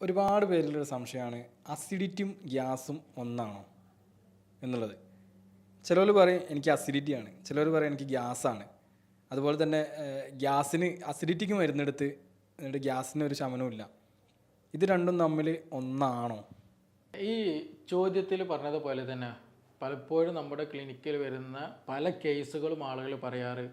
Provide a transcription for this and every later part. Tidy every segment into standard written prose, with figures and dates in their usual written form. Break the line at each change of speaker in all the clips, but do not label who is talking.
ഒരുപാട് പേരിലൊരു സംശയമാണ് അസിഡിറ്റിയും ഗ്യാസും ഒന്നാണോ എന്നുള്ളത്. ചിലർ പറയും എനിക്ക് അസിഡിറ്റിയാണ്, ചിലർ പറയും എനിക്ക് ഗ്യാസാണ്. അതുപോലെ തന്നെ ഗ്യാസിന് അസിഡിറ്റിക്ക് മരുന്നെടുത്ത് എന്നിട്ട് ഗ്യാസിന് ഒരു ശമനവുമില്ല. ഇത് രണ്ടും തമ്മിൽ ഒന്നാണോ?
ഈ ചോദ്യത്തിൽ പറഞ്ഞതുപോലെ തന്നെ പലപ്പോഴും നമ്മുടെ ക്ലിനിക്കിൽ വരുന്ന പല കേസുകളും ആളുകൾ പറയാറ്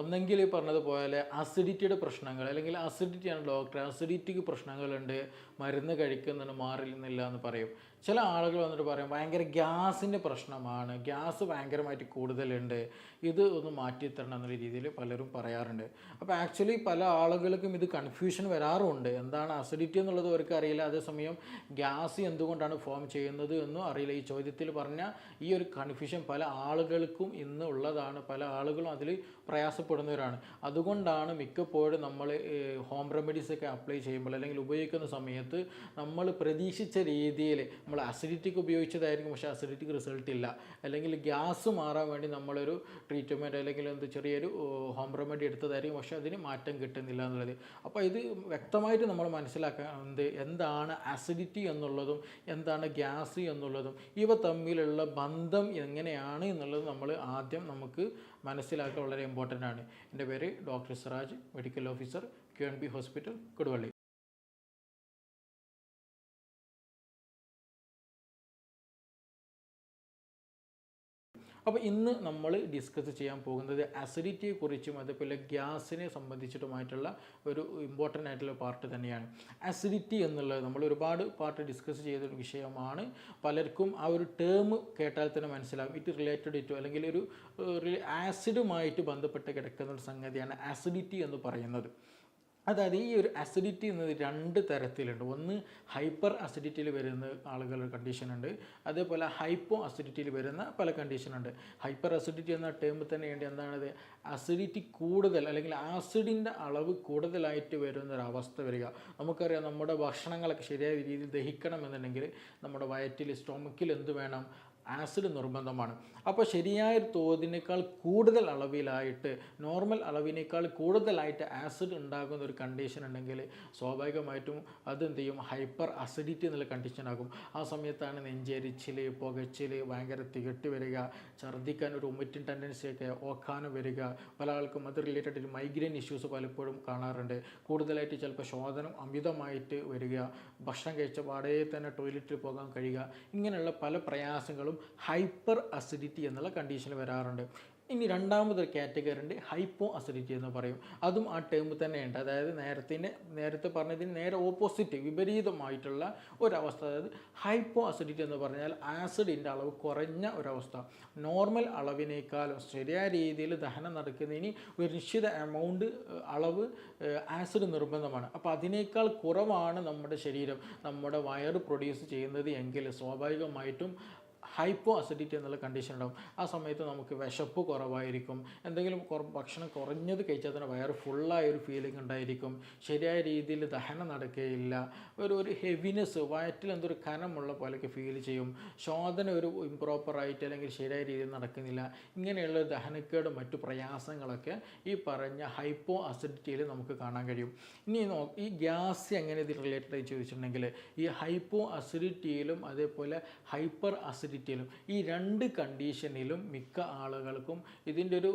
ഒന്നെങ്കിൽ ഈ പറഞ്ഞതുപോലെ അസിഡിറ്റിയുടെ പ്രശ്നങ്ങൾ, അല്ലെങ്കിൽ അസിഡിറ്റിയാണ് ഡോക്ടർ, അസിഡിറ്റിക്ക് പ്രശ്നങ്ങളുണ്ട്, മരുന്ന് കഴിക്കുന്നുണ്ട്, മാറില്ല എന്ന് പറയും. ചില ആളുകൾ വന്നിട്ട് പറയും ഭയങ്കര ഗ്യാസിൻ്റെ പ്രശ്നമാണ്, ഗ്യാസ് ഭയങ്കരമായിട്ട് കൂടുതലുണ്ട്, ഇത് ഒന്ന് മാറ്റിത്തരണം എന്നുള്ള രീതിയിൽ പലരും പറയാറുണ്ട്. അപ്പോൾ ആക്ച്വലി പല ആളുകൾക്കും ഇത് കൺഫ്യൂഷൻ വരാറുമുണ്ട്. എന്താണ് അസിഡിറ്റി എന്നുള്ളത് അവർക്ക് അറിയില്ല, അതേസമയം ഗ്യാസ് എന്തുകൊണ്ടാണ് ഫോം ചെയ്യുന്നത് എന്നും അറിയില്ല. ഈ ചോദ്യത്തിൽ പറഞ്ഞ ഈ ഒരു കൺഫ്യൂഷൻ പല ആളുകൾക്കും ഇന്ന് ഉള്ളതാണ്. പല ആളുകളും അതിൽ പ്രയാസപ്പെടുന്നവരാണ്. അതുകൊണ്ടാണ് മിക്കപ്പോഴും നമ്മൾ ഹോം റെമഡീസൊക്കെ അപ്ലൈ ചെയ്യുമ്പോൾ അല്ലെങ്കിൽ ഉപയോഗിക്കുന്ന സമയത്ത് നമ്മൾ പ്രതീക്ഷിച്ച രീതിയിൽ നമ്മൾ അസിഡിറ്റിക്ക് ഉപയോഗിച്ചതായിരിക്കും, പക്ഷേ അസിഡിറ്റിക്ക് റിസൾട്ട് ഇല്ല, അല്ലെങ്കിൽ ഗ്യാസ് മാറാൻ വേണ്ടി നമ്മളൊരു ട്രീറ്റ്മെൻറ്റ് അല്ലെങ്കിൽ ചെറിയൊരു ഹോം റെമഡി എടുത്തതായിരിക്കും, പക്ഷേ അതിന് മാറ്റം കിട്ടുന്നില്ല എന്നുള്ളത്. അപ്പോൾ ഇത് വ്യക്തമായിട്ട് നമ്മൾ മനസ്സിലാക്കുന്നത് എന്താണ് അസിഡിറ്റി എന്നുള്ളതും എന്താണ് ഗ്യാസ് എന്നുള്ളതും ഇവ തമ്മിലുള്ള ബന്ധം എങ്ങനെയാണ് എന്നുള്ളത് നമ്മൾ ആദ്യം നമുക്ക് മനസ്സിലാക്കാൻ വളരെ ഇമ്പോർട്ടൻ്റ് ആണ്. എൻ്റെ പേര് doctor Siraj, medical officer, QNB hospital, Koduvally. അപ്പോൾ ഇന്ന് നമ്മൾ ഡിസ്കസ് ചെയ്യാൻ പോകുന്നത് അസിഡിറ്റിയെക്കുറിച്ചും അതുപോലെ ഗ്യാസിനെ സംബന്ധിച്ചിട്ടുമായിട്ടുള്ള ഒരു ഇമ്പോർട്ടൻ്റ് ആയിട്ടുള്ള പാർട്ട് തന്നെയാണ്. അസിഡിറ്റി എന്നുള്ളത് നമ്മൾ ഒരുപാട് പാർട്ട് ഡിസ്കസ് ചെയ്തൊരു വിഷയമാണ്. പലർക്കും ആ ഒരു ടേം കേട്ടാൽ തന്നെ മനസ്സിലാകും, ഇറ്റ് റിലേറ്റഡ് ടു അല്ലെങ്കിൽ ഒരു ആസിഡുമായിട്ട് ബന്ധപ്പെട്ട് കിടക്കുന്ന ഒരു സംഗതിയാണ് അസിഡിറ്റി എന്ന് പറയുന്നത്. അതായത് ഈ ഒരു അസിഡിറ്റി എന്നത് രണ്ട് തരത്തിലുണ്ട്. ഒന്ന് ഹൈപ്പർ അസിഡിറ്റിയിൽ വരുന്ന ആളുകളുടെ കണ്ടീഷനുണ്ട്, അതേപോലെ ഹൈപ്പോ അസിഡിറ്റിയിൽ വരുന്ന പല കണ്ടീഷനുണ്ട്. ഹൈപ്പർ അസിഡിറ്റി എന്ന ടേം തന്നെ വേണ്ടി എന്താണത്, അസിഡിറ്റി കൂടുതൽ അല്ലെങ്കിൽ ആസിഡിൻ്റെ അളവ് കൂടുതലായിട്ട് വരുന്നൊരവസ്ഥ വരിക. നമുക്കറിയാം നമ്മുടെ ഭക്ഷണങ്ങളൊക്കെ ശരിയായ രീതിയിൽ ദഹിക്കണമെന്നുണ്ടെങ്കിൽ നമ്മുടെ വയറ്റിൽ സ്റ്റൊമക്കിൽ എന്ത് വേണം, ആസിഡ് നിർബന്ധമാണ്. അപ്പോൾ ശരിയായ തോതിനേക്കാൾ കൂടുതൽ അളവിലായിട്ട്, നോർമൽ അളവിനേക്കാൾ കൂടുതലായിട്ട് ആസിഡ് ഉണ്ടാകുന്ന ഒരു കണ്ടീഷൻ ഉണ്ടെങ്കിൽ സ്വാഭാവികമായിട്ടും അതെന്ത് ചെയ്യും, ഹൈപ്പർ അസിഡിറ്റി എന്നുള്ള കണ്ടീഷനാകും. ആ സമയത്താണ് നെഞ്ചെരിച്ചിൽ, പുകച്ചിൽ, ഭയങ്കര തികട്ടി വരിക, ഛർദ്ദിക്കാൻ ഒരു വൊമിറ്റിംഗ് ടെൻഡൻസിയൊക്കെ, ഓക്കാനം വരിക. പല ആൾക്കും അത് റിലേറ്റഡ് മൈഗ്രെയിൻ ഇഷ്യൂസ് പലപ്പോഴും കാണാറുണ്ട്. കൂടുതലായിട്ട് ചിലപ്പോൾ ശോധനം അമിതമായിട്ട് വരിക, ഭക്ഷണം കഴിച്ച പാടേ തന്നെ ടോയ്ലറ്റിൽ പോകാൻ കഴിയുക, ഇങ്ങനെയുള്ള പല പ്രയാസങ്ങളും ഹൈപ്പർ അസിഡിറ്റി എന്നുള്ള കണ്ടീഷനിൽ വരാറുണ്ട്. ഇനി രണ്ടാമതൊരു കാറ്റഗറി ഉണ്ട്, ഹൈപ്പോ അസിഡിറ്റി എന്ന് പറയും. അതും ആ ടേം തന്നെയുണ്ട്. അതായത് നേരത്തെ പറഞ്ഞതിന് നേരെ ഓപ്പോസിറ്റ് വിപരീതമായിട്ടുള്ള ഒരവസ്ഥ. അതായത് ഹൈപ്പോ അസിഡിറ്റി എന്ന് പറഞ്ഞാൽ ആസിഡിൻ്റെ അളവ് കുറഞ്ഞ ഒരവസ്ഥ. നോർമൽ അളവിനേക്കാളും ശരിയായ രീതിയിൽ ദഹനം നടക്കുന്നതിന് ഒരു നിശ്ചിത എമൗണ്ട് അളവ് ആസിഡ് നിർബന്ധമാണ്. അപ്പോൾ അതിനേക്കാൾ കുറവാണ് നമ്മുടെ ശരീരം, നമ്മുടെ വയറ് പ്രൊഡ്യൂസ് ചെയ്യുന്നത് എങ്കിൽ സ്വാഭാവികമായിട്ടും ഹൈപ്പോ അസിഡിറ്റി എന്നുള്ള കണ്ടീഷൻ ഉണ്ടാകും. ആ സമയത്ത് നമുക്ക് വിശപ്പ് കുറവായിരിക്കും, എന്തെങ്കിലും ഭക്ഷണം കുറഞ്ഞത് കഴിച്ചാൽ തന്നെ വയറ് ഫുള്ളായൊരു ഫീലിംഗ് ഉണ്ടായിരിക്കും, ശരിയായ രീതിയിൽ ദഹനം നടക്കുകയില്ല, ഒരു ഹെവിനെസ്, വയറ്റിൽ എന്തൊരു കനമുള്ള പോലെയൊക്കെ ഫീൽ ചെയ്യും, ശോധന ഒരു ഇംപ്രോപ്പറായിട്ട് അല്ലെങ്കിൽ ശരിയായ രീതിയിൽ നടക്കുന്നില്ല. ഇങ്ങനെയുള്ള ദഹനക്കേട് മറ്റു പ്രയാസങ്ങളൊക്കെ ഈ പറഞ്ഞ ഹൈപ്പോ അസിഡിറ്റിയിൽ നമുക്ക് കാണാൻ കഴിയും. ഇനി ഈ ഗ്യാസ് എങ്ങനെ ഇത് റിലേറ്റഡ് ആയി ചോദിച്ചിട്ടുണ്ടെങ്കിൽ ഈ ഹൈപ്പോ അസിഡിറ്റിയിലും അതേപോലെ ഹൈപ്പർ അസിഡിറ്റിയിലും ഈ രണ്ട് കണ്ടീഷനിലും മിക്ക ആളുകൾക്കും ഇതിൻ്റെ ഒരു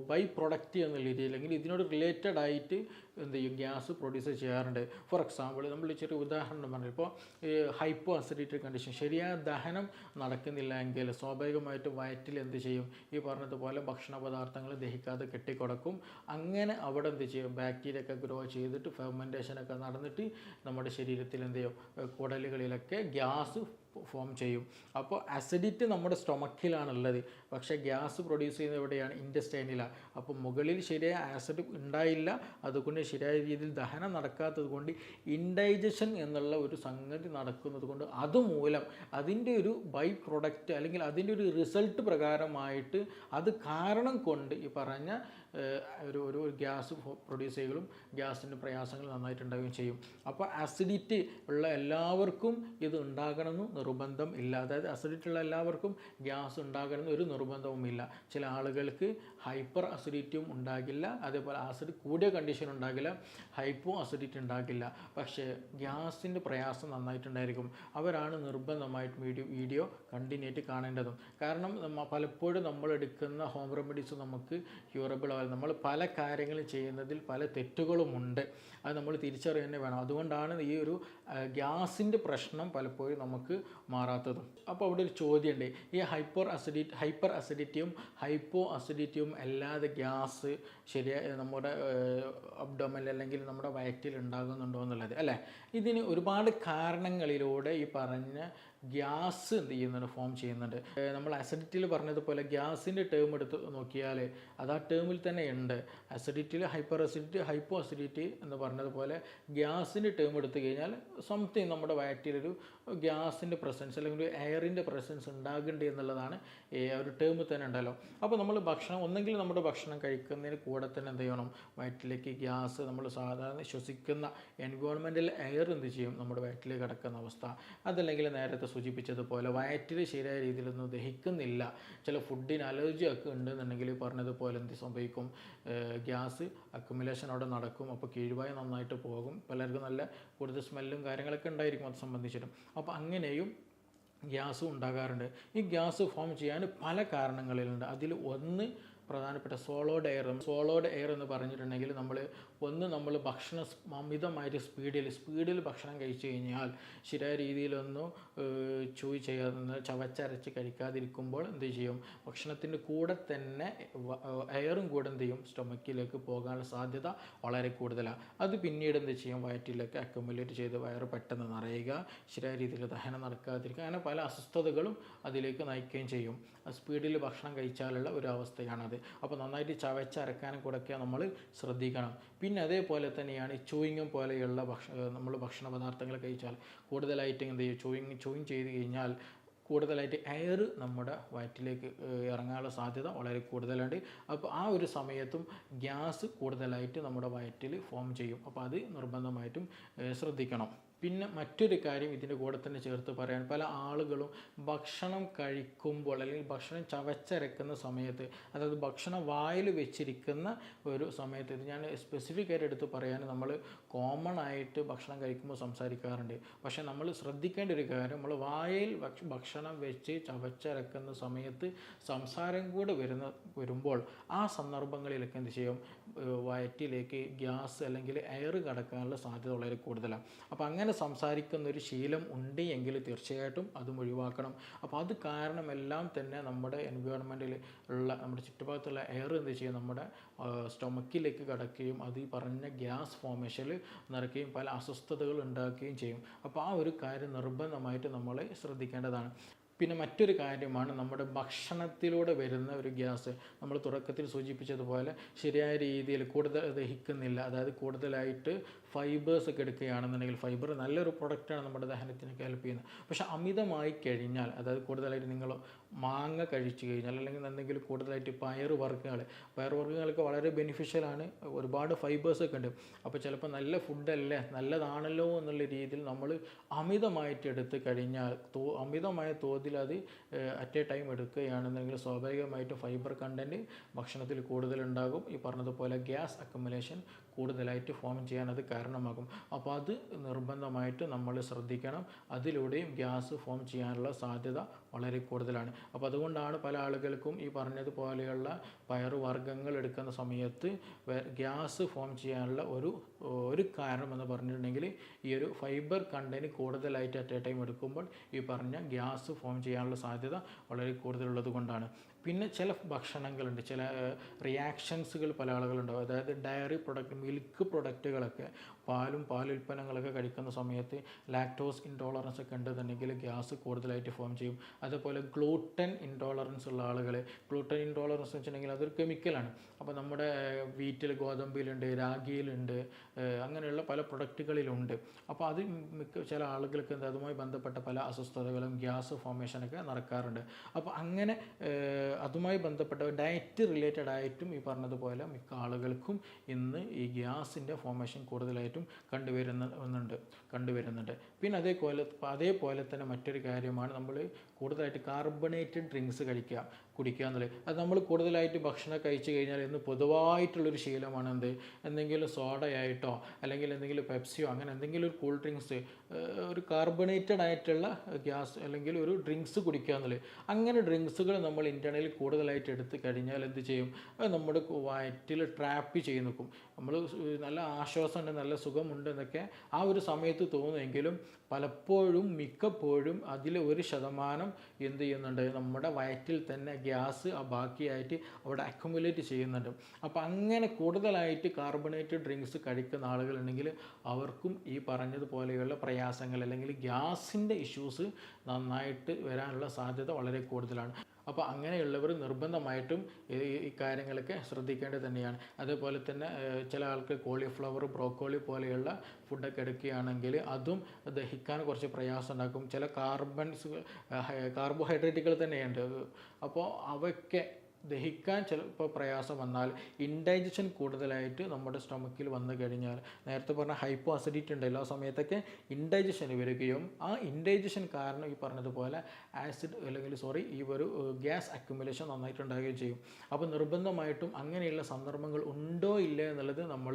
ബൈ പ്രൊഡക്റ്റ് എന്ന രീതിയിൽ അല്ലെങ്കിൽ ഇതിനോട് റിലേറ്റഡ് ആയിട്ട് എന്ത് ചെയ്യും, ഗ്യാസ് പ്രൊഡ്യൂസ് ചെയ്യാറുണ്ട്. ഫോർ എക്സാമ്പിൾ നമ്മൾ ചെറിയ ഉദാഹരണം പറഞ്ഞു, ഇപ്പോൾ ഹൈപ്പോ അസിഡിറ്റി കണ്ടീഷൻ, ശരിയായ ദഹനം നടക്കുന്നില്ല എങ്കിൽ സ്വാഭാവികമായിട്ടും വയറ്റിൽ എന്ത് ചെയ്യും, ഈ പറഞ്ഞതുപോലെ ഭക്ഷണ പദാർത്ഥങ്ങൾ ദഹിക്കാതെ കെട്ടിക്കൊടക്കും. അങ്ങനെ അവിടെ എന്ത് ചെയ്യും, ബാക്ടീരിയ ഒക്കെ ഗ്രോ ചെയ്തിട്ട് ഫെർമെൻറ്റേഷനൊക്കെ നടന്നിട്ട് നമ്മുടെ ശരീരത്തിൽ എന്ത് ചെയ്യും, കുടലുകളിലൊക്കെ ഗ്യാസ് ഫോം ചെയ്യും. അപ്പോൾ അസിഡിറ്റി നമ്മുടെ സ്റ്റൊമക്കിലാണുള്ളത്, പക്ഷേ ഗ്യാസ് പ്രൊഡ്യൂസ് ചെയ്യുന്നത് എവിടെയാണ്, ഇൻറ്റസ്റ്റൈനിലാണ്. അപ്പോൾ മുകളിൽ ശരിയായ ആസിഡ് ഉണ്ടായില്ല, അതുകൊണ്ട് ശരിയായ രീതിയിൽ ദഹനം നടക്കാത്തത് കൊണ്ട് ഇൻഡൈജഷൻ എന്നുള്ള ഒരു സംഗതി നടക്കുന്നത് കൊണ്ട് അതുമൂലം അതിൻ്റെ ഒരു ബൈ പ്രൊഡക്റ്റ് അല്ലെങ്കിൽ അതിൻ്റെ ഒരു റിസൾട്ട് പ്രകാരമായിട്ട് അത് കാരണം കൊണ്ട് ഈ പറഞ്ഞ ഒരു ഗ്യാസ് പ്രൊഡ്യൂസ് ചെയ്യുകയും ഗ്യാസിൻ്റെ പ്രയാസങ്ങൾ നന്നായിട്ടുണ്ടാവുകയും ചെയ്യും. അപ്പോൾ അസിഡിറ്റി ഉള്ള എല്ലാവർക്കും ഇത് ഉണ്ടാകണമെന്ന് നിർബന്ധം ഇല്ല. അതായത് അസിഡിറ്റി ഉള്ള എല്ലാവർക്കും ഗ്യാസ് ഉണ്ടാകണമെന്ന് ഒരു നിർബന്ധവുമില്ല. ചില ആളുകൾക്ക് ഹൈപ്പർ അസിഡിറ്റിയും ഉണ്ടാകില്ല, അതേപോലെ ആസിഡ് കൂടിയ കണ്ടീഷൻ ഉണ്ടാകില്ല, ഹൈപ്പോ അസിഡിറ്റി ഉണ്ടാകില്ല. പക്ഷേ ഗ്യാസിൻ്റെ പ്രയാസം നന്നായിട്ടുണ്ടായിരിക്കും. അവരാണ് നിർബന്ധമായിട്ട് വീഡിയോ കണ്ടിന്യൂ ആയിട്ട് കാണേണ്ടതും. കാരണം പലപ്പോഴും നമ്മൾ എടുക്കുന്ന ഹോം റെമഡീസ് നമുക്ക് ക്യൂറബിൾ ആവില്ല. നമ്മൾ പല കാര്യങ്ങളും ചെയ്യുന്നതിൽ പല തെറ്റുകളുമുണ്ട്. അത് നമ്മൾ തിരിച്ചറിയുക തന്നെ വേണം. അതുകൊണ്ടാണ് ഈ ഒരു ഗ്യാസിൻ്റെ പ്രശ്നം പലപ്പോഴും നമുക്ക് മാറാത്തതും. അപ്പോൾ അവിടെ ഒരു ചോദ്യമുണ്ട്, ഈ ഹൈപ്പർ അസിഡിറ്റിയും ഹൈപ്പോ അസിഡിറ്റിയും അല്ലാതെ ഗ്യാസ് ശരിയായി നമ്മുടെ അബ്ഡോമനിൽ അല്ലെങ്കിൽ നമ്മുടെ വയറ്റിൽ ഉണ്ടാകുന്നുണ്ടോ എന്നുള്ളത് അല്ലേ. ഇതിന് ഒരുപാട് കാരണങ്ങളിലൂടെ ഈ പറഞ്ഞ ഗ്യാസ് എന്ത് ചെയ്യുന്നുണ്ട്, ഫോം ചെയ്യുന്നുണ്ട്. നമ്മൾ അസിഡിറ്റിയിൽ പറഞ്ഞതുപോലെ ഗ്യാസിൻ്റെ ടേം എടുത്ത് നോക്കിയാൽ അത് ആ ടേമിൽ തന്നെ ഉണ്ട്. അസിഡിറ്റിയിൽ ഹൈപ്പർ അസിഡിറ്റി, ഹൈപ്പോ അസിഡിറ്റി എന്ന് പറഞ്ഞതുപോലെ ഗ്യാസിൻ്റെ ടേം എടുത്തു കഴിഞ്ഞാൽ സംതിങ് നമ്മുടെ വയറ്റിലൊരു ഗ്യാസിൻ്റെ പ്രസൻസ് അല്ലെങ്കിൽ ഒരു എയറിൻ്റെ പ്രസൻസ് ഉണ്ടാകുന്നുണ്ട് എന്നുള്ളതാണ് ഒരു ടേമിൽ തന്നെ ഉണ്ടല്ലോ. അപ്പോൾ നമ്മൾ ഒന്നെങ്കിൽ നമ്മുടെ ഭക്ഷണം കഴിക്കുന്നതിന് കൂടെ തന്നെ എന്ത് ചെയ്യണം, വയറ്റിലേക്ക് ഗ്യാസ് നമ്മൾ സാധാരണ ശ്വസിക്കുന്ന എൻവയോൺമെൻറ്റൽ എയർ എന്ത് ചെയ്യും, നമ്മുടെ വയറ്റിലേക്ക് കിടക്കുന്ന അവസ്ഥ. അതല്ലെങ്കിൽ നേരത്തെ സൂചിപ്പിച്ചതുപോലെ വയറ്റിൽ ശരിയായ രീതിയിലൊന്നും ദഹിക്കുന്നില്ല, ചില ഫുഡിന് അലർജി ഒക്കെ ഉണ്ടെന്നുണ്ടെങ്കിൽ പറഞ്ഞതുപോലെ എന്ത് സംഭവിക്കും, ഗ്യാസ് അക്യുമുലേഷൻ അവിടെ നടക്കും. അപ്പോൾ കീഴ്വായ നന്നായിട്ട് പോകും. പലർക്കും നല്ല കൂടുതൽ സ്മെല്ലും കാര്യങ്ങളൊക്കെ ഉണ്ടായിരിക്കും അത് സംബന്ധിച്ചിട്ടും. അപ്പോൾ അങ്ങനെയും ഗ്യാസും ഉണ്ടാകാറുണ്ട്. ഈ ഗ്യാസ് ഫോം ചെയ്യാൻ പല കാരണങ്ങളിലുണ്ട്. അതിൽ ഒന്ന് പ്രധാനപ്പെട്ട സോളോഡ് എയർ എന്ന് പറഞ്ഞിട്ടുണ്ടെങ്കിൽ നമ്മൾ ഭക്ഷണം അമിതമായിട്ട് സ്പീഡിൽ ഭക്ഷണം കഴിച്ചു കഴിഞ്ഞാൽ ശരിയായ രീതിയിലൊന്നും ചെയ്യാതെ ചവച്ചരച്ച് കഴിക്കാതിരിക്കുമ്പോൾ എന്ത് ചെയ്യും, ഭക്ഷണത്തിൻ്റെ കൂടെ തന്നെ എയറും കൂടെ എന്ത് ചെയ്യും, സ്റ്റൊമക്കിലേക്ക് പോകാനുള്ള സാധ്യത വളരെ കൂടുതലാണ്. അത് പിന്നീട് എന്ത് ചെയ്യും, വയറ്റിലേക്ക് അക്യുമുലേറ്റ് ചെയ്ത് വയറ് പെട്ടെന്ന് നിറയുക, ശരിയായ രീതിയിൽ ദഹനം നടക്കാതിരിക്കുക, അങ്ങനെ പല അസ്വസ്ഥതകളും അതിലേക്ക് നയിക്കുകയും ചെയ്യും. സ്പീഡിൽ ഭക്ഷണം കഴിച്ചാലുള്ള ഒരു അവസ്ഥയാണത്. അപ്പോൾ നന്നായിട്ട് ചവച്ചരക്കാനും കൂടെയൊക്കെ നമ്മൾ ശ്രദ്ധിക്കണം. പിന്നെ അതേപോലെ തന്നെയാണ് ചൂയിങ്ങും പോലെയുള്ള നമ്മൾ ഭക്ഷണ പദാർത്ഥങ്ങൾ കഴിച്ചാൽ കൂടുതലായിട്ട് എന്ത് ചെയ്യും, ചൂയിങ് ചെയ്ത് കഴിഞ്ഞാൽ കൂടുതലായിട്ട് എയർ നമ്മുടെ വയറ്റിലേക്ക് ഇറങ്ങാനുള്ള സാധ്യത വളരെ കൂടുതലുണ്ട്. അപ്പോൾ ആ ഒരു സമയത്തും ഗ്യാസ് കൂടുതലായിട്ട് നമ്മുടെ വയറ്റിൽ ഫോം ചെയ്യും. അപ്പോൾ അത് നിർബന്ധമായിട്ടും ശ്രദ്ധിക്കണം. പിന്നെ മറ്റൊരു കാര്യം ഇതിൻ്റെ കൂടെ തന്നെ ചേർത്ത് പറയാൻ, പല ആളുകളും ഭക്ഷണം കഴിക്കുമ്പോൾ അല്ലെങ്കിൽ ഭക്ഷണം ചവച്ചരക്കുന്ന സമയത്ത്, അതായത് ഭക്ഷണം വായിൽ വെച്ചിരിക്കുന്ന ഒരു സമയത്ത്, ഇത് ഞാൻ സ്പെസിഫിക് ആയിട്ട് എടുത്ത് പറയാൻ, നമ്മൾ കോമൺ ആയിട്ട് ഭക്ഷണം കഴിക്കുമ്പോൾ സംസാരിക്കാറുണ്ട്. പക്ഷേ നമ്മൾ ശ്രദ്ധിക്കേണ്ട ഒരു കാര്യം, നമ്മൾ വായിൽ ഭക്ഷണം വെച്ച് ചവച്ചരക്കുന്ന സമയത്ത് സംസാരം കൂടെ വരുമ്പോൾ ആ സന്ദർഭങ്ങളിലൊക്കെ എന്ത് ചെയ്യും, വയറ്റിലേക്ക് ഗ്യാസ് അല്ലെങ്കിൽ എയർ കടക്കാനുള്ള സാധ്യത വളരെ കൂടുതലാണ്. അപ്പോൾ അങ്ങനെ സംസാരിക്കുന്ന ഒരു ശീലം ഉണ്ട് എങ്കിൽ തീർച്ചയായിട്ടും അതും ഒഴിവാക്കണം. അപ്പോൾ അത് കാരണമെല്ലാം തന്നെ നമ്മുടെ എൻവയോൺമെൻറ്റിൽ ഉള്ള നമ്മുടെ ചുറ്റുഭാഗത്തുള്ള എയർ എന്ത് ചെയ്യും, നമ്മുടെ സ്റ്റൊമക്കിലേക്ക് കടക്കുകയും അത് ഈ പറഞ്ഞ ഗ്യാസ് ഫോമേഷനിൽ നിറയ്ക്കുകയും പല അസ്വസ്ഥതകൾ ഉണ്ടാക്കുകയും ചെയ്യും. അപ്പോൾ ആ ഒരു കാര്യം നിർബന്ധമായിട്ട് നമ്മൾ ശ്രദ്ധിക്കേണ്ടതാണ്. പിന്നെ മറ്റൊരു കാര്യമാണ് നമ്മുടെ ഭക്ഷണത്തിലൂടെ വരുന്ന ഒരു ഗ്യാസ്. നമ്മൾ തുടക്കത്തിൽ സൂചിപ്പിച്ചതുപോലെ ശരിയായ രീതിയിൽ കൂടുതൽ ദഹിക്കുന്നില്ല, അതായത് കൂടുതലായിട്ട് ഫൈബേഴ്സ് ഒക്കെ എടുക്കുകയാണെന്നുണ്ടെങ്കിൽ, ഫൈബർ നല്ലൊരു പ്രൊഡക്റ്റാണ് നമ്മുടെ ദഹനത്തിനൊക്കെ ഹെൽപ്പ് ചെയ്യുന്നത്. പക്ഷേ അമിതമായി കഴിഞ്ഞാൽ, അതായത് കൂടുതലായിട്ട് നിങ്ങൾ മാങ്ങ കഴിച്ചു കഴിഞ്ഞാൽ അല്ലെങ്കിൽ എന്തെങ്കിലും കൂടുതലായിട്ട് പയറുവർഗ്ഗങ്ങളൊക്കെ വളരെ ബെനിഫിഷ്യലാണ്, ഒരുപാട് ഫൈബേഴ്സൊക്കെ ഉണ്ട്. അപ്പോൾ ചിലപ്പോൾ നല്ല ഫുഡല്ലേ, നല്ലതാണല്ലോ എന്നുള്ള രീതിയിൽ നമ്മൾ അമിതമായിട്ട് എടുത്ത് കഴിഞ്ഞാൽ, അമിതമായ തോതിൽ അത് അറ്റ് എ ടൈം എടുക്കുകയാണെന്നുണ്ടെങ്കിൽ സ്വാഭാവികമായിട്ടും ഫൈബർ കണ്ടൻറ്റ് ഭക്ഷണത്തിൽ കൂടുതലുണ്ടാകും. ഈ പറഞ്ഞതുപോലെ ഗ്യാസ് അക്യുമുലേഷൻ കൂടുതലായിട്ട് ഫോം ചെയ്യാൻ അത് കാരണമാകും. അപ്പോൾ അത് നിർബന്ധമായിട്ട് നമ്മൾ ശ്രദ്ധിക്കണം. അതിലൂടെയും ഗ്യാസ് ഫോം ചെയ്യാനുള്ള സാധ്യത വളരെ കൂടുതലാണ്. അപ്പോൾ അതുകൊണ്ടാണ് പല ആളുകൾക്കും ഈ പറഞ്ഞതുപോലെയുള്ള പയറുവർഗ്ഗങ്ങൾ എടുക്കുന്ന സമയത്ത് ഗ്യാസ് ഫോം ചെയ്യാനുള്ള ഒരു കാരണം എന്ന് പറഞ്ഞിട്ടുണ്ടെങ്കിൽ ഈ ഒരു ഫൈബർ കണ്ടന്റ് കൂടുതലായിട്ട് അറ്റ് എ ടൈം എടുക്കുമ്പോൾ ഈ പറഞ്ഞ ഗ്യാസ് ഫോം ചെയ്യാനുള്ള സാധ്യത വളരെ കൂടുതലുള്ളത് കൊണ്ടാണ്. പിന്നെ ചില ഭക്ഷണങ്ങളുണ്ട്, ചില റിയാക്ഷൻസുകൾ പല ആളുകളുണ്ടാവും. അതായത് ഡയറി പ്രൊഡക്റ്റ്, മിൽക്ക് പ്രൊഡക്റ്റുകളൊക്കെ, പാലുൽപ്പന്നങ്ങളൊക്കെ കഴിക്കുന്ന സമയത്ത് ലാക്ടോസ് ഇൻടോളറൻസ് ഒക്കെ ഉണ്ടെന്നുണ്ടെങ്കിൽ ഗ്യാസ് കൂടുതലായിട്ട് ഫോം ചെയ്യും. അതുപോലെ ഗ്ലൂട്ടൻ ഇൻടോളറൻസ് ഉള്ള ആളുകൾ, ഗ്ലൂട്ടൻ ഇൻടോളറൻസ് വെച്ചിട്ടുണ്ടെങ്കിൽ അതൊരു കെമിക്കലാണ്. അപ്പോൾ നമ്മുടെ വീറ്റിൽ, ഗോതമ്പിലുണ്ട്, രാഗിയിലുണ്ട്, അങ്ങനെയുള്ള പല പ്രൊഡക്റ്റുകളിലുണ്ട്. അപ്പോൾ അത് ചില ആളുകൾക്ക് അതുമായി ബന്ധപ്പെട്ട പല അസ്വസ്ഥതകളും ഗ്യാസ് ഫോർമേഷനൊക്കെ നടക്കാറുണ്ട്. അപ്പോൾ അങ്ങനെ അതുമായി ബന്ധപ്പെട്ട ഡയറ്റ് റിലേറ്റഡ് ആയിട്ടും ഈ പറഞ്ഞതുപോലെ മിക്ക ആളുകൾക്കും ഇന്ന് ഈ ഗ്യാസിൻ്റെ ഫോർമേഷൻ കൂടുതലായിട്ടും കണ്ടുവരുന്നുണ്ട്. പിന്നെ അതേപോലെ തന്നെ മറ്റൊരു കാര്യമാണ് നമ്മൾ കൂടുതലായിട്ട് കാർബണേറ്റഡ് ഡ്രിങ്ക്സ് കുടിക്കുക എന്നുള്ളത്. അത് നമ്മൾ കൂടുതലായിട്ട് ഭക്ഷണം കഴിച്ചു കഴിഞ്ഞാൽ ഇന്ന് പൊതുവായിട്ടുള്ളൊരു ശീലമാണ് എന്തെങ്കിലും സോഡയായിട്ടോ അല്ലെങ്കിൽ എന്തെങ്കിലും പെപ്സിയോ അങ്ങനെ എന്തെങ്കിലും ഒരു കൂൾ ഡ്രിങ്ക്സ്, ഒരു കാർബണേറ്റഡ് ആയിട്ടുള്ള ഗ്യാസ് അല്ലെങ്കിൽ ഒരു ഡ്രിങ്ക്സ് കുടിക്കുക എന്നുള്ളത്. അങ്ങനെ ഡ്രിങ്ക്സുകൾ നമ്മൾ ഇൻറ്റേർണലി കൂടുതലായിട്ട് എടുത്ത് കഴിഞ്ഞാൽ എന്ത് ചെയ്യും, അത് നമ്മുടെ വയറ്റിൽ ട്രാപ്പ് ചെയ്ത് നിൽക്കും. നമ്മൾ നല്ല ആശ്വാസമുണ്ട്, നല്ല സുഖമുണ്ട് എന്നൊക്കെ ആ ഒരു സമയത്ത് തോന്നുമെങ്കിലും മിക്കപ്പോഴും അതിൽ 1% എന്ത് ചെയ്യുന്നുണ്ട്, നമ്മുടെ വയറ്റിൽ തന്നെ ഗ്യാസ് ബാക്കിയായിട്ട് അവിടെ അക്യുമുലേറ്റ് ചെയ്യുന്നുണ്ട്. അപ്പോൾ അങ്ങനെ കൂടുതലായിട്ട് കാർബണേറ്റഡ് ഡ്രിങ്ക്സ് കഴിക്കുന്ന ആളുകളുണ്ടെങ്കിൽ അവർക്കും ഈ പറഞ്ഞതുപോലെയുള്ള പ്രയാസങ്ങൾ അല്ലെങ്കിൽ ഗ്യാസിൻ്റെ ഇഷ്യൂസ് നന്നായിട്ട് വരാനുള്ള സാധ്യത വളരെ കൂടുതലാണ്. അപ്പോൾ അങ്ങനെയുള്ളവർ നിർബന്ധമായിട്ടും ഈ കാര്യങ്ങളൊക്കെ ശ്രദ്ധിക്കേണ്ടത് തന്നെയാണ്. അതേപോലെ തന്നെ ചില ആൾക്ക് കോളിഫ്ലവർ, ബ്രോക്കോളി പോലെയുള്ള ഫുഡൊക്കെ എടുക്കുകയാണെങ്കിൽ അതും ദഹിക്കാൻ കുറച്ച് പ്രയാസം ഉണ്ടാക്കും. ചില കാർബോഹൈഡ്രേറ്റുകൾ തന്നെയുണ്ട്. അപ്പോൾ അവയ്ക്ക് ദഹിക്കാൻ ചിലപ്പോൾ പ്രയാസം വന്നാൽ ഇൻഡൈജഷൻ കൂടുതലായിട്ട് നമ്മുടെ സ്റ്റൊമക്കിൽ വന്നു കഴിഞ്ഞാൽ, നേരത്തെ പറഞ്ഞ ഹൈപ്പോ അസിഡിറ്റി ഉണ്ടല്ലോ, ആ സമയത്തൊക്കെ ഇൻഡൈജഷൻ വരികയും ആ ഇൻഡൈജഷൻ കാരണം ഈ പറഞ്ഞതുപോലെ ഈ ഒരു ഗ്യാസ് അക്യുമുലേഷൻ നന്നായിട്ട് ഉണ്ടാകുകയും ചെയ്യും. അപ്പോൾ നിർബന്ധമായിട്ടും അങ്ങനെയുള്ള സന്ദർഭങ്ങൾ ഉണ്ടോ ഇല്ലേ എന്നുള്ളത് നമ്മൾ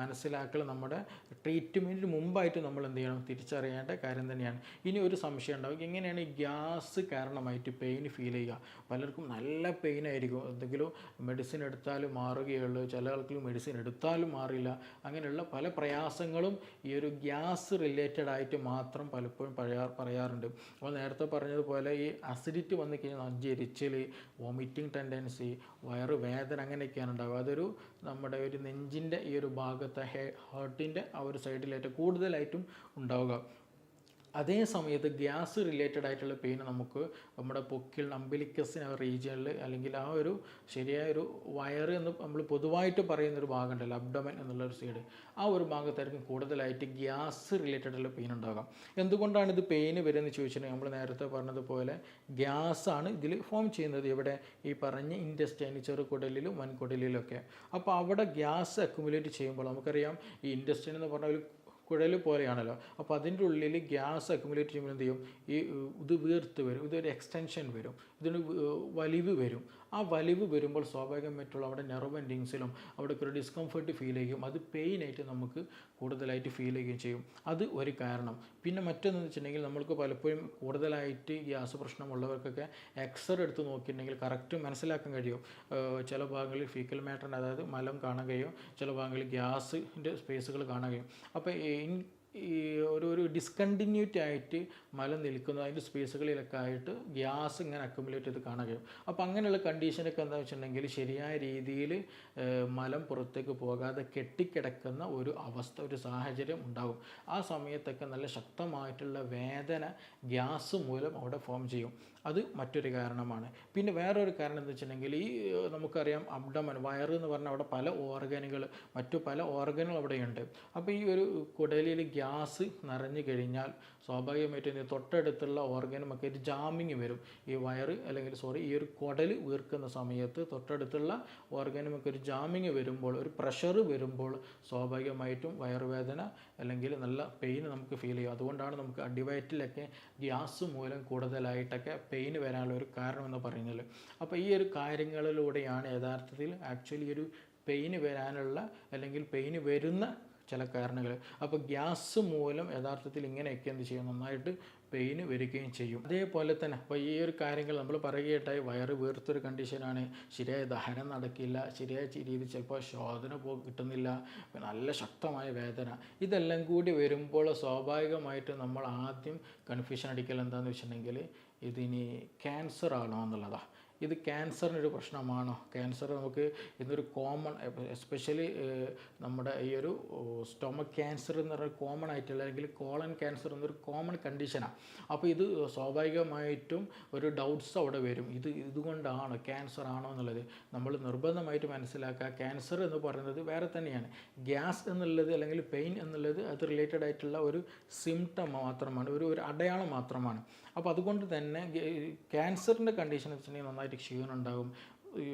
മനസ്സിലാക്കൽ നമ്മുടെ ട്രീറ്റ്മെൻറ്റിന് മുമ്പായിട്ട് നമ്മൾ എന്ത് ചെയ്യണം, തിരിച്ചറിയേണ്ട കാര്യം തന്നെയാണ്. ഇനി ഒരു സംശയം ഉണ്ടാവും, എങ്ങനെയാണ് ഈ ഗ്യാസ് കാരണമായിട്ട് പെയിൻ ഫീൽ ചെയ്യുക? പലർക്കും നല്ല പെയിൻ ആയിരിക്കും, എന്തെങ്കിലും മെഡിസിൻ എടുത്താലും മാറുകയുള്ളൂ, ചില ആൾക്ക് മെഡിസിൻ എടുത്താലും മാറില്ല. അങ്ങനെയുള്ള പല പ്രയാസങ്ങളും ഈ ഒരു ഗ്യാസ് റിലേറ്റഡ് ആയിട്ട് മാത്രം പലപ്പോഴും പറയാറുണ്ട്. അപ്പോൾ നേരത്തെ പറഞ്ഞതുപോലെ ഈ അസിഡിറ്റി വന്നു കഴിഞ്ഞാൽ നെഞ്ചെരിച്ചിൽ, വോമിറ്റിംഗ് ടെൻഡൻസി, വയറ് വേദന അങ്ങനെയൊക്കെയാണ് ഉണ്ടാവുക. അതൊരു നമ്മുടെ ഒരു നെഞ്ചിൻ്റെ ഈ ഒരു ഭാഗത്തെ ഹാർട്ടിൻ്റെ ആ ഒരു സൈഡിലായിട്ട് കൂടുതലായിട്ടും ഉണ്ടാവുക. അതേ സമയത്ത് ഗ്യാസ് റിലേറ്റഡ് ആയിട്ടുള്ള പെയിൻ നമുക്ക് നമ്മുടെ പൊക്കിൾ, അംബിലിക്കസിന് റീജിയനിൽ അല്ലെങ്കിൽ ആ ഒരു ശരിയായൊരു വയറ് എന്ന് നമ്മൾ പൊതുവായിട്ട് പറയുന്നൊരു ഭാഗമുണ്ടല്ലോ, അബ്ഡോമൻ എന്നുള്ളൊരു സൈഡ്, ആ ഒരു ഭാഗത്തായിരിക്കും കൂടുതലായിട്ട് ഗ്യാസ് റിലേറ്റഡ് ആയിട്ടുള്ള പെയിൻ ഉണ്ടാകാം. എന്തുകൊണ്ടാണ് ഇത് പെയിൻ വരുന്നത് ചോദിച്ചിട്ടുണ്ടെങ്കിൽ, നമ്മൾ നേരത്തെ പറഞ്ഞതുപോലെ ഗ്യാസാണ് ഇതിൽ ഫോം ചെയ്യുന്നത്. ഇവിടെ ഈ പറഞ്ഞ ഇൻറ്റസ്റ്റൈൻ, ചെറുകുടലിലും വൻകുടലിലൊക്കെ. അപ്പോൾ അവിടെ ഗ്യാസ് അക്യുമുലേറ്റ് ചെയ്യുമ്പോൾ നമുക്കറിയാം ഈ ഇൻറ്റസ്റ്റൈൻ എന്ന് പറഞ്ഞാൽ കുഴൽ പോലെയാണല്ലോ. അപ്പോൾ അതിൻ്റെ ഉള്ളിൽ ഗ്യാസ് അക്യുമുലേറ്റ് ചെയ്യുമ്പോൾ എന്ത് ചെയ്യും, ഇത് വീർത്ത് വരും, ഇതൊരു എക്സ്റ്റൻഷൻ വരും, ഇതിന് വലിവ് വരും. ആ വലിവ് വരുമ്പോൾ സ്വാഭാവികമായിട്ടുള്ള അവിടെ നെർവ് എൻഡിങ്സിലും അവിടെ ഒരു ഡിസ്കംഫർട്ട് ഫീൽ ചെയ്യും. അത് പെയിനായിട്ട് നമുക്ക് കൂടുതലായിട്ട് ഫീൽ ചെയ്യുകയും ചെയ്യും. അത് ഒരു കാരണം. പിന്നെ മറ്റൊന്നെന്ന് വെച്ചിട്ടുണ്ടെങ്കിൽ, നമ്മൾക്ക് പലപ്പോഴും കൂടുതലായിട്ട് ഗ്യാസ് പ്രശ്നമുള്ളവർക്കൊക്കെ എക്സ്റേ എടുത്ത് നോക്കിയിട്ടുണ്ടെങ്കിൽ കറക്റ്റ് മനസ്സിലാക്കാൻ കഴിയും. ചില ഭാഗങ്ങളിൽ ഫീക്കൽ മാറ്ററിൻ്റെ, അതായത് മലം കാണുകയോ ചില ഭാഗങ്ങളിൽ ഗ്യാസിൻ്റെ സ്പേസുകൾ കാണുകയും. അപ്പോൾ ഈ ഒരു ഡിസ്കണ്ടിന്യൂറ്റി ആയിട്ട് മലം നിൽക്കുന്നു, അതിൻ്റെ സ്പേസുകളിലൊക്കെ ആയിട്ട് ഗ്യാസ് ഇങ്ങനെ അക്യുമുലേറ്റ് ചെയ്ത് കാണുകയും. അപ്പോൾ അങ്ങനെയുള്ള കണ്ടീഷനൊക്കെ എന്താ വെച്ചിട്ടുണ്ടെങ്കിൽ ശരിയായ രീതിയിൽ മലം പുറത്തേക്ക് പോകാതെ കെട്ടിക്കിടക്കുന്ന ഒരു അവസ്ഥ, ഒരു സാഹചര്യം ഉണ്ടാകും. ആ സമയത്തൊക്കെ നല്ല ശക്തമായിട്ടുള്ള വേദന ഗ്യാസ് മൂലം അവിടെ ഫോം ചെയ്യും. അത് മറ്റൊരു കാരണമാണ്. പിന്നെ വേറൊരു കാരണം എന്താ വെച്ചിട്ടുണ്ടെങ്കിൽ, ഈ നമുക്കറിയാം അബ്ഡമൻ, വയറ് എന്ന് പറഞ്ഞാൽ അവിടെ പല ഓർഗനുകൾ, മറ്റു പല ഓർഗനുകൾ അവിടെയുണ്ട്. അപ്പോൾ ഈ ഒരു കുടലിൽ ഗ്യാസ് നിറഞ്ഞു കഴിഞ്ഞാൽ സ്വാഭാവികമായിട്ടും തൊട്ടടുത്തുള്ള ഓർഗനുമൊക്കെ ഒരു ജാമിങ് വരും. ഈ വയറ് ഈ ഒരു കുടൽ വീർക്കുന്ന സമയത്ത് തൊട്ടടുത്തുള്ള ഓർഗനുമൊക്കെ ഒരു ജാമിങ് വരുമ്പോൾ, ഒരു പ്രഷർ വരുമ്പോൾ സ്വാഭാവികമായിട്ടും വയറുവേദന അല്ലെങ്കിൽ നല്ല പെയിൻ നമുക്ക് ഫീൽ ചെയ്യും. അതുകൊണ്ടാണ് നമുക്ക് അടിവയറ്റിലൊക്കെ ഗ്യാസ് മൂലം കൂടുതലായിട്ടൊക്കെ പെയിൻ വരാനുള്ള ഒരു കാരണം എന്ന് പറയുന്നത്. അപ്പോൾ ഈ ഒരു കാര്യങ്ങളിലൂടെയാണ് യഥാർത്ഥത്തിൽ ആക്ച്വലി ഒരു പെയിന് വരാനുള്ള അല്ലെങ്കിൽ പെയിന് വരുന്ന ചില കാരണങ്ങൾ. അപ്പോൾ ഗ്യാസ് മൂലം യഥാർത്ഥത്തിൽ ഇങ്ങനെയൊക്കെ എന്ത് ചെയ്യും, നന്നായിട്ട് പെയിന് വരികയും ചെയ്യും. അതേപോലെ തന്നെ അപ്പോൾ ഈ ഒരു കാര്യങ്ങൾ നമ്മൾ പറയുകയായിട്ടായി, വയറ് വീർത്തൊരു കണ്ടീഷനാണ്, ശരിയായ ദഹനം നടക്കില്ല, ശരിയായ രീതിയിൽ ചിലപ്പോൾ ശോധന കിട്ടുന്നില്ല, നല്ല ശക്തമായ വേദന, ഇതെല്ലാം കൂടി വരുമ്പോൾ സ്വാഭാവികമായിട്ട് നമ്മൾ ആദ്യം കൺഫ്യൂഷൻ അടിക്കൽ എന്താണെന്ന് വെച്ചിട്ടുണ്ടെങ്കിൽ ഇതിനി ക്യാൻസർ ആണോ എന്നുള്ളതാണ്. ഇത് ക്യാൻസറിനൊരു പ്രശ്നമാണോ? ക്യാൻസർ നമുക്ക് ഇന്നൊരു കോമൺ, എസ്പെഷ്യലി നമ്മുടെ ഈ ഒരു സ്റ്റൊമക് ക്യാൻസർ എന്ന് പറഞ്ഞാൽ കോമൺ ആയിട്ടുള്ള, അല്ലെങ്കിൽ കോളൻ ക്യാൻസർ എന്നൊരു കോമൺ കണ്ടീഷനാണ്. അപ്പോൾ ഇത് സ്വാഭാവികമായിട്ടും ഒരു ഡൗട്ട്സ് അവിടെ വരും. ഇതുകൊണ്ടാണ് ക്യാൻസർ ആണോ എന്നുള്ളത് നമ്മൾ നിർബന്ധമായിട്ട് മനസ്സിലാക്കുക. ക്യാൻസർ എന്ന് പറയുന്നത് വേറെ തന്നെയാണ്. ഗ്യാസ് എന്നുള്ളത് അല്ലെങ്കിൽ പെയിൻ എന്നുള്ളത് അത് റിലേറ്റഡ് ആയിട്ടുള്ള ഒരു സിംറ്റം മാത്രമാണ്, ഒരു അടയാളം മാത്രമാണ്. അപ്പോൾ അതുകൊണ്ട് തന്നെ ക്യാൻസറിൻ്റെ കണ്ടീഷൻ വെച്ചിട്ടുണ്ടെങ്കിൽ നന്നായിട്ട് ക്ഷീണം ഉണ്ടാകും,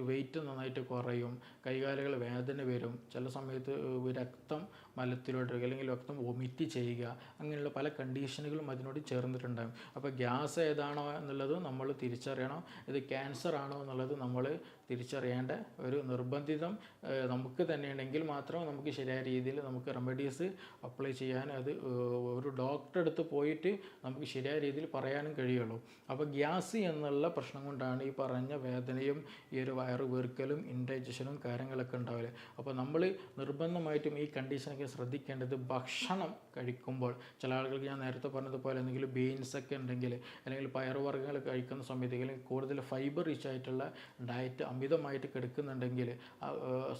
വെയിറ്റ് നന്നായിട്ട് കുറയും, കൈകാലുകൾ വേദന വരും, ചില സമയത്ത് രക്തം മലത്തിലോട്ട് അല്ലെങ്കിൽ രക്തം വൊമിറ്റ് ചെയ്യുക, അങ്ങനെയുള്ള പല കണ്ടീഷനുകളും അതിനോട് ചേർന്നിട്ടുണ്ടാകും. അപ്പോൾ ഗ്യാസ് ഏതാണോ എന്നുള്ളത് നമ്മൾ തിരിച്ചറിയണം, ഇത് ക്യാൻസർ ആണോ എന്നുള്ളത് നമ്മൾ തിരിച്ചറിയേണ്ട ഒരു നിർബന്ധിതം നമുക്ക് തന്നെയാണെങ്കിൽ മാത്രം നമുക്ക് ശരിയായ രീതിയിൽ നമുക്ക് റെമഡീസ് അപ്ലൈ ചെയ്യാൻ, അത് ഒരു ഡോക്ടറെ അടുത്ത് പോയിട്ട് നമുക്ക് ശരിയായ രീതിയിൽ പറയാനും കഴിയുള്ളൂ. അപ്പോൾ ഗ്യാസ് എന്നുള്ള പ്രശ്നം കൊണ്ടാണ് ഈ പറഞ്ഞ വേദനയും ഈ ഒരു വയറ് വീർക്കലും ഇൻഡൈജഷനും കാര്യങ്ങളൊക്കെ ഉണ്ടാവില്ല. അപ്പോൾ നമ്മൾ നിർബന്ധമായിട്ടും ഈ കണ്ടീഷനൊക്കെ ശ്രദ്ധിക്കേണ്ടത് ഭക്ഷണം കഴിക്കുമ്പോൾ, ചില ആളുകൾക്ക് ഞാൻ നേരത്തെ പറഞ്ഞതുപോലെ എന്തെങ്കിലും ബീൻസൊക്കെ ഉണ്ടെങ്കിൽ, അല്ലെങ്കിൽ പയറുവർഗ്ഗങ്ങൾ കഴിക്കുന്ന സമയത്ത്, അല്ലെങ്കിൽ കൂടുതൽ ഫൈബർ റിച്ച് ആയിട്ടുള്ള ഡയറ്റ് അമിതമായിട്ട് കിടക്കുന്നുണ്ടെങ്കിൽ ആ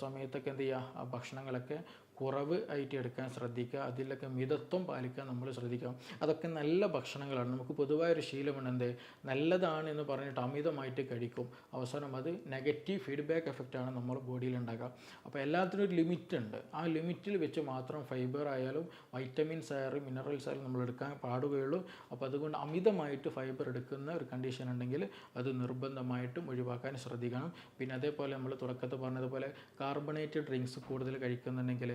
സമയത്തൊക്കെ എന്ത് ചെയ്യുക, ആ ഭക്ഷണങ്ങളൊക്കെ കുറവ് ആയിട്ട് എടുക്കാൻ ശ്രദ്ധിക്കുക, അതിലൊക്കെ മിതത്വം പാലിക്കാൻ നമ്മൾ ശ്രദ്ധിക്കാം. അതൊക്കെ നല്ല ഭക്ഷണങ്ങളാണ്. നമുക്ക് പൊതുവായൊരു ശീലമുണ്ട്, എന്ത് നല്ലതാണ് എന്ന് പറഞ്ഞിട്ട് അമിതമായിട്ട് കഴിക്കും, അവസാനം അത് നെഗറ്റീവ് ഫീഡ്ബാക്ക് എഫക്റ്റാണ് നമ്മുടെ ബോഡിയിൽ ഉണ്ടാക്കുക. അപ്പോൾ എല്ലാത്തിനും ഒരു ലിമിറ്റ് ഉണ്ട്. ആ ലിമിറ്റിൽ വെച്ച് മാത്രം ഫൈബർ ആയാലും വൈറ്റമിൻസ് ആയാലും മിനറൽസ് ആയാലും നമ്മൾ എടുക്കാൻ പാടുകയുള്ളൂ. അപ്പോൾ അതുകൊണ്ട് അമിതമായിട്ട് ഫൈബർ എടുക്കുന്ന ഒരു കണ്ടീഷൻ ഉണ്ടെങ്കിൽ അത് നിർബന്ധമായിട്ടും ഒഴിവാക്കാൻ ശ്രദ്ധിക്കണം. പിന്നെ അതേപോലെ നമ്മൾ തുടക്കത്തിൽ പറഞ്ഞതുപോലെ കാർബണേറ്റഡ് ഡ്രിങ്ക്സ് കൂടുതൽ കഴിക്കുന്നുണ്ടെങ്കിൽ,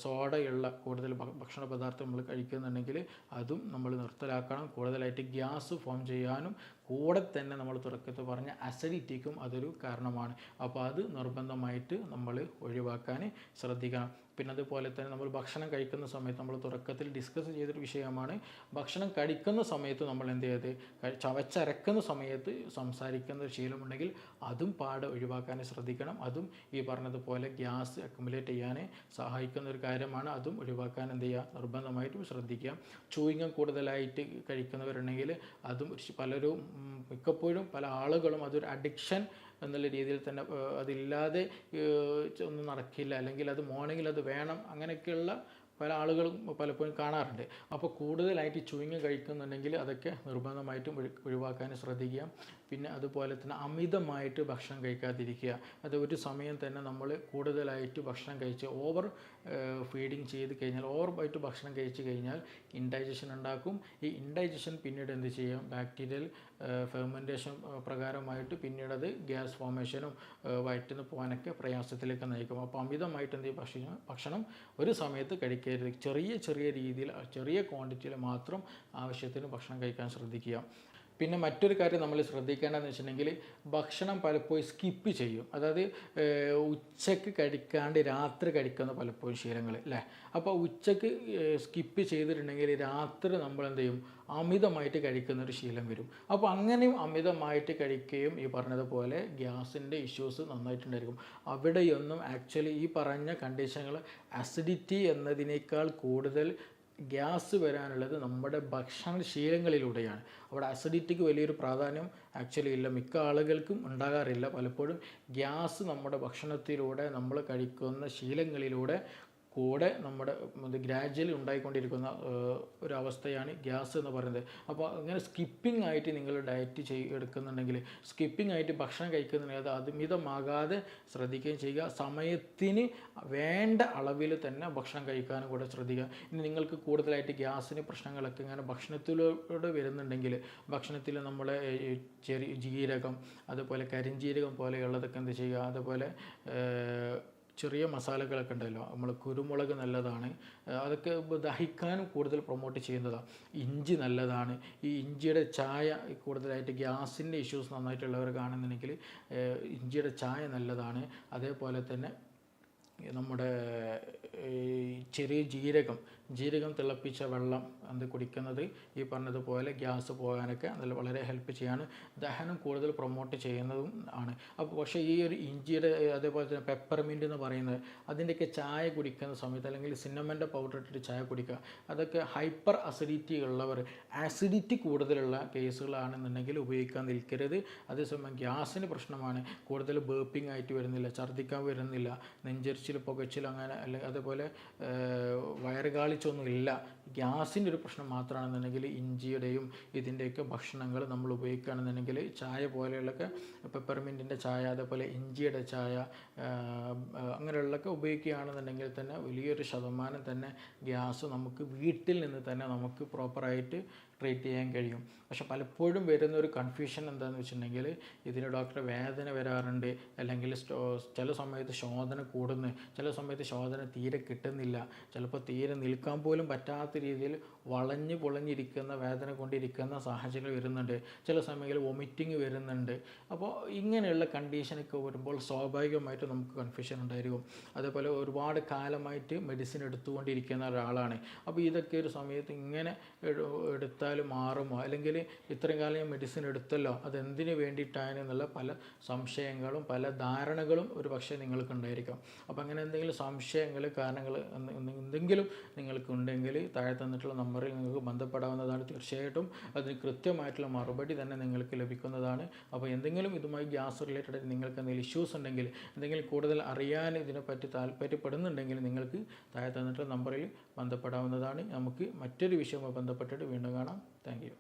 സോഡയുള്ള കൂടുതൽ ഭക്ഷണ പദാർത്ഥം നമ്മൾ കഴിക്കുന്നുണ്ടെങ്കിൽ അതും നമ്മൾ നിർത്തലാക്കണം. കൂടുതലായിട്ട് ഗ്യാസ് ഫോം ചെയ്യാനും കൂടെ തന്നെ നമ്മൾ തുടക്കത്തിൽ പറഞ്ഞ അസിഡിറ്റിക്കും അതൊരു കാരണമാണ്. അപ്പോൾ അത് നിർബന്ധമായിട്ട് നമ്മൾ ഒഴിവാക്കാൻ ശ്രദ്ധിക്കണം. പിന്നെ അതുപോലെ തന്നെ നമ്മൾ ഭക്ഷണം കഴിക്കുന്ന സമയത്ത് നമ്മൾ തുടക്കത്തിൽ ഡിസ്കസ് ചെയ്തൊരു വിഷയമാണ്, ഭക്ഷണം കഴിക്കുന്ന സമയത്ത് നമ്മൾ എന്ത് ചെയ്ത് ചവച്ചരക്കുന്ന സമയത്ത് സംസാരിക്കുന്ന ഒരു ശീലമുണ്ടെങ്കിൽ അതും പാടെ ഒഴിവാക്കാൻ ശ്രദ്ധിക്കണം. അതും ഈ പറഞ്ഞതുപോലെ ഗ്യാസ് അക്യുമുലേറ്റ് ചെയ്യാൻ സഹായിക്കുന്ന ഒരു കാര്യമാണ്. അതും ഒഴിവാക്കാൻ എന്ത് ചെയ്യുക, നിർബന്ധമായിട്ടും ശ്രദ്ധിക്കുക. ചൂയിങ്ങം കൂടുതലായിട്ട് കഴിക്കുന്നവരുണ്ടെങ്കിൽ അതും പലരും മിക്കപ്പോഴും പല ആളുകളും അതൊരു അഡിക്ഷൻ എന്നുള്ള രീതിയിൽ തന്നെ, അതില്ലാതെ ഒന്നും നടക്കില്ല, അല്ലെങ്കിൽ അത് മോർണിംഗിൽ അത് വേണം, അങ്ങനെയൊക്കെയുള്ള പല ആളുകളും പലപ്പോഴും കാണാറുണ്ട്. അപ്പോൾ കൂടുതലായിട്ട് ചുയിങ് കഴിക്കുന്നുണ്ടെങ്കിൽ അതൊക്കെ നിർബന്ധമായിട്ടും ഒഴിവാക്കാൻ ശ്രദ്ധിക്കുക. പിന്നെ അതുപോലെ തന്നെ അമിതമായിട്ട് ഭക്ഷണം കഴിക്കാതിരിക്കുക. അത് ഒരു സമയം തന്നെ നമ്മൾ കൂടുതലായിട്ട് ഭക്ഷണം കഴിച്ച് ഓവർ ഫീഡിങ് ചെയ്ത് കഴിഞ്ഞാൽ, ഓവറായിട്ട് ഭക്ഷണം കഴിച്ച് കഴിഞ്ഞാൽ ഇൻഡൈജഷൻ ഉണ്ടാക്കും. ഈ ഇൻഡൈജഷൻ പിന്നീട് എന്ത് ചെയ്യും, ബാക്ടീരിയൽ ഫെർമെൻറ്റേഷൻ പ്രകാരമായിട്ട് പിന്നീട് അത് ഗ്യാസ് ഫോർമേഷനും വയറ്റിൽ നിന്ന് പോകാനൊക്കെ പ്രയാസത്തിലേക്ക് നയിക്കും. അപ്പോൾ അമിതമായിട്ട് എന്ത് ചെയ്യും, ഭക്ഷണം ഒരു സമയത്ത് കഴിക്കരുത്. ചെറിയ രീതിയിൽ, ചെറിയ ക്വാണ്ടിറ്റിയിൽ മാത്രം ആവശ്യത്തിന് ഭക്ഷണം കഴിക്കാൻ ശ്രദ്ധിക്കുക. പിന്നെ മറ്റൊരു കാര്യം നമ്മൾ ശ്രദ്ധിക്കേണ്ടതെന്ന് വെച്ചിട്ടുണ്ടെങ്കിൽ, ഭക്ഷണം പലപ്പോഴും സ്കിപ്പ് ചെയ്യും. അതായത് ഉച്ചയ്ക്ക് കഴിക്കാണ്ട് രാത്രി കഴിക്കുന്ന പലപ്പോഴും ശീലങ്ങൾ അല്ലേ. അപ്പോൾ ഉച്ചയ്ക്ക് സ്കിപ്പ് ചെയ്തിട്ടുണ്ടെങ്കിൽ രാത്രി നമ്മൾ എന്ത് ചെയ്യും, അമിതമായിട്ട് കഴിക്കുന്നൊരു ശീലം വരും. അപ്പോൾ അങ്ങനെയും അമിതമായിട്ട് കഴിക്കുകയും ഈ പറഞ്ഞതുപോലെ ഗ്യാസിൻ്റെ ഇഷ്യൂസ് നന്നായിട്ടുണ്ടായിരിക്കും. അവിടെയൊന്നും ആക്ച്വലി ഈ പറഞ്ഞ കണ്ടീഷനുകൾ അസിഡിറ്റി എന്നതിനേക്കാൾ കൂടുതൽ ഗ്യാസ് വരാനുള്ളത് നമ്മുടെ ഭക്ഷണശീലങ്ങളിലൂടെയാണ്. അവിടെ അസിഡിറ്റിക്ക് വലിയൊരു പ്രാധാന്യം ആക്ച്വലി ഇല്ല, മിക്ക ആളുകൾക്കും ഉണ്ടാകാറില്ല. പലപ്പോഴും ഗ്യാസ് നമ്മുടെ ഭക്ഷണത്തിലൂടെ, നമ്മൾ കഴിക്കുന്ന ശീലങ്ങളിലൂടെ കൂടെ നമ്മുടെ ഗ്രാജ്വലി ഉണ്ടായിക്കൊണ്ടിരിക്കുന്ന ഒരവസ്ഥയാണ് ഗ്യാസ് എന്ന് പറയുന്നത്. അപ്പോൾ അങ്ങനെ സ്കിപ്പിംഗ് ആയിട്ട് നിങ്ങൾ ഡയറ്റ് എടുക്കുന്നുണ്ടെങ്കിൽ, സ്കിപ്പിംഗ് ആയിട്ട് ഭക്ഷണം കഴിക്കുന്നുണ്ടെങ്കിൽ അത് അമിതമാകാതെ ശ്രദ്ധിക്കുകയും ചെയ്യുക. സമയത്തിന് വേണ്ട അളവിൽ തന്നെ ഭക്ഷണം കഴിക്കാനും കൂടെ ശ്രദ്ധിക്കുക. ഇനി നിങ്ങൾക്ക് കൂടുതലായിട്ട് ഗ്യാസിന് പ്രശ്നങ്ങളൊക്കെ ഇങ്ങനെ ഭക്ഷണത്തിലൂടെ വരുന്നുണ്ടെങ്കിൽ, ഭക്ഷണത്തിൽ നമ്മൾ ചെറിയ ജീരകം, അതുപോലെ കരിഞ്ജീരകം പോലെയുള്ളതൊക്കെ എന്ത് ചെയ്യുക, അതുപോലെ ചെറിയ മസാലകളൊക്കെ ഉണ്ടല്ലോ, നമ്മൾ കുരുമുളക് നല്ലതാണ്, അതൊക്കെ ദഹിക്കാനും കൂടുതൽ പ്രൊമോട്ട് ചെയ്യുന്നതാണ്. ഇഞ്ചി നല്ലതാണ്. ഈ ഇഞ്ചിയുടെ ചായ കൂടുതലായിട്ട് ഗ്യാസിൻ്റെ ഇഷ്യൂസ് നന്നായിട്ടുള്ളവർ കാണുന്നുണ്ടെങ്കിൽ ഇഞ്ചിയുടെ ചായ നല്ലതാണ്. അതേപോലെ തന്നെ നമ്മുടെ ചെറിയ ജീരകം തിളപ്പിച്ച വെള്ളം അത് കുടിക്കുന്നത് ഈ പറഞ്ഞതുപോലെ ഗ്യാസ് പോകാനൊക്കെ അതിൽ വളരെ ഹെൽപ്പ് ചെയ്യാണ്, ദഹനം കൂടുതൽ പ്രൊമോട്ട് ചെയ്യുന്നതും ആണ്. അപ്പോൾ പക്ഷേ ഈ ഒരു ഇഞ്ചിയുടെ അതേപോലെ തന്നെ പെപ്പർമിൻ്റ് എന്ന് പറയുന്നത് അതിൻ്റെയൊക്കെ ചായ കുടിക്കുന്ന സമയത്ത് അല്ലെങ്കിൽ സിന്നമൻ്റെ പൗഡർ ഇട്ടിട്ട് ചായ കുടിക്കുക, അതൊക്കെ ഹൈപ്പർ അസിഡിറ്റി ഉള്ളവർ, ആസിഡിറ്റി കൂടുതലുള്ള കേസുകളാണെന്നുണ്ടെങ്കിൽ ഉപയോഗിക്കാൻ നിൽക്കരുത്. അതേസമയം ഗ്യാസിന് പ്രശ്നമാണ്, കൂടുതൽ ബേർപ്പിംഗ് ആയിട്ട് വരുന്നില്ല, ഛർദ്ദിക്കാൻ വരുന്നില്ല, നെഞ്ചരിച്ചിൽ പുകച്ചിൽ അങ്ങനെ അല്ലെ അതേപോലെ വയറുകാളിച്ചൊന്നും ഇല്ല, ഗ്യാസിൻ്റെ ഒരു പ്രശ്നം മാത്രമാണെന്നുണ്ടെങ്കിൽ ഇഞ്ചിയുടെയും ഇതിൻ്റെയൊക്കെ ഭക്ഷണങ്ങൾ നമ്മൾ ഉപയോഗിക്കുകയാണെന്നുണ്ടെങ്കിൽ ചായ പോലെയുള്ളൊക്കെ പെപ്പർമിൻറ്റിൻ്റെ ചായ അതേപോലെ ഇഞ്ചിയുടെ ചായ അങ്ങനെയുള്ളതൊക്കെ ഉപയോഗിക്കുകയാണെന്നുണ്ടെങ്കിൽ തന്നെ വലിയൊരു ശതമാനം തന്നെ ഗ്യാസ് നമുക്ക് വീട്ടിൽ നിന്ന് തന്നെ നമുക്ക് പ്രോപ്പറായിട്ട് ട്രീറ്റ് ചെയ്യാൻ കഴിയും. പക്ഷെ പലപ്പോഴും വരുന്ന ഒരു കൺഫ്യൂഷൻ എന്താണെന്ന് വെച്ചിട്ടുണ്ടെങ്കിൽ ഇതിന് ഡോക്ടറെ വേദന വരാറുണ്ട്, അല്ലെങ്കിൽ ചില സമയത്ത് ശോധന കൂടുന്നു, ചില സമയത്ത് ശോധന തീരെ കിട്ടുന്നില്ല, ചിലപ്പോൾ തീരെ നിൽക്കാൻ പോലും പറ്റാത്ത രീതിയിൽ വളഞ്ഞ് പൊളഞ്ഞിരിക്കുന്ന വേദന കൊണ്ടിരിക്കുന്ന സാഹചര്യം വരുന്നുണ്ട്, ചില സമയങ്ങളിൽ വൊമിറ്റിങ് വരുന്നുണ്ട്. അപ്പോൾ ഇങ്ങനെയുള്ള കണ്ടീഷനൊക്കെ വരുമ്പോൾ സ്വാഭാവികമായിട്ട് നമുക്ക് കൺഫ്യൂഷൻ ഉണ്ടായിരിക്കും. അതേപോലെ ഒരുപാട് കാലമായിട്ട് മെഡിസിൻ എടുത്തുകൊണ്ടിരിക്കുന്ന ഒരാളാണ്, അപ്പോൾ ഇതൊക്കെ ഒരു സമയത്ത് ഇങ്ങനെ എടുത്താൽ മാറുമോ, അല്ലെങ്കിൽ ഇത്രയും കാലം ഞാൻ മെഡിസിൻ എടുത്തല്ലോ അതെന്തിനു വേണ്ടിയിട്ടാണ് എന്നുള്ള പല സംശയങ്ങളും പല ധാരണകളും ഒരു പക്ഷേ നിങ്ങൾക്കുണ്ടായിരിക്കാം. അപ്പോൾ അങ്ങനെ എന്തെങ്കിലും സംശയങ്ങൾ കാരണങ്ങൾ എന്തെങ്കിലും നിങ്ങൾക്കുണ്ടെങ്കിൽ താഴെ തന്നിട്ടുള്ള നമ്പറിൽ നിങ്ങൾക്ക് ബന്ധപ്പെടാവുന്നതാണ്. തീർച്ചയായിട്ടും അതിന് കൃത്യമായിട്ടുള്ള മറുപടി തന്നെ നിങ്ങൾക്ക് ലഭിക്കുന്നതാണ്. അപ്പോൾ എന്തെങ്കിലും ഇതുമായി ഗ്യാസ് റിലേറ്റഡ് നിങ്ങൾക്ക് എന്തെങ്കിലും ഇഷ്യൂസ് ഉണ്ടെങ്കിൽ, എന്തെങ്കിലും കൂടുതൽ അറിയാൻ ഇതിനെപ്പറ്റി താല്പര്യപ്പെടുന്നുണ്ടെങ്കിൽ നിങ്ങൾക്ക് താഴെ തന്നിട്ടുള്ള നമ്പറിൽ ബന്ധപ്പെടാവുന്നതാണ്. നമുക്ക് മറ്റൊരു വിഷയവുമായി ബന്ധപ്പെട്ടിട്ട് വീണ്ടും കാണാം. Thank you.